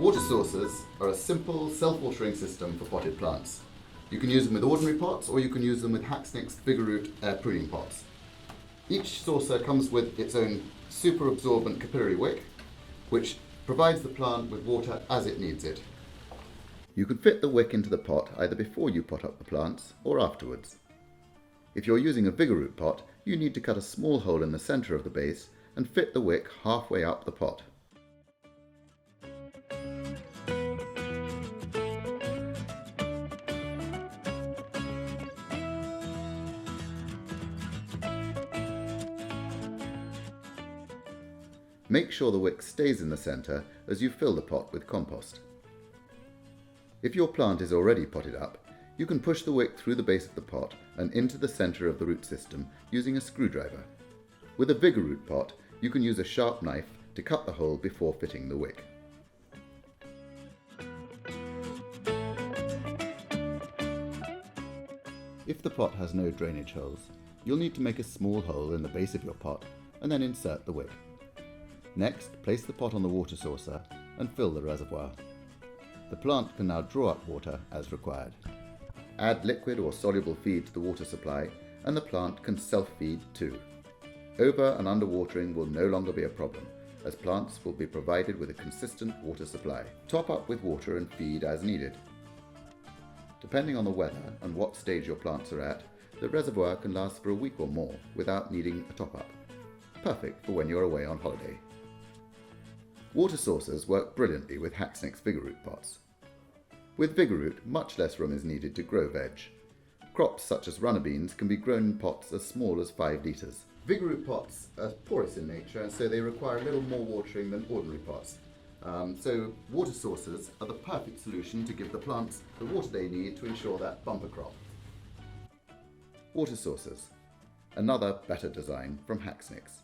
Water sources are a simple, self-watering system for potted plants. You can use them with ordinary pots or you can use them with Hacksnick's Vigoroot air pruning pots. Each saucer comes with its own super absorbent capillary wick, which provides the plant with water as it needs it. You can fit the wick into the pot either before you pot up the plants or afterwards. If you're using a Vigoroot pot, you need to cut a small hole in the centre of the base and fit the wick halfway up the pot. Make sure the wick stays in the centre as you fill the pot with compost. If your plant is already potted up, you can push the wick through the base of the pot and into the centre of the root system using a screwdriver. With a Vigoroot pot, you can use a sharp knife to cut the hole before fitting the wick. If the pot has no drainage holes, you'll need to make a small hole in the base of your pot and then insert the wick. Next, place the pot on the water saucer and fill the reservoir. The plant can now draw up water as required. Add liquid or soluble feed to the water supply and the plant can self-feed too. Over and underwatering will no longer be a problem, as plants will be provided with a consistent water supply. Top up with water and feed as needed. Depending on the weather and what stage your plants are at, the reservoir can last for a week or more without needing a top-up. Perfect for when you're away on holiday. Water saucers work brilliantly with Hacksnick's Vigoroot pots. With Vigoroot, much less room is needed to grow veg. Crops such as runner beans can be grown in pots as small as 5 litres. Vigoroot pots are porous in nature, and so they require a little more watering than ordinary pots. So water saucers are the perfect solution to give the plants the water they need to ensure that bumper crop. Water saucers, another better design from Hacksnick's.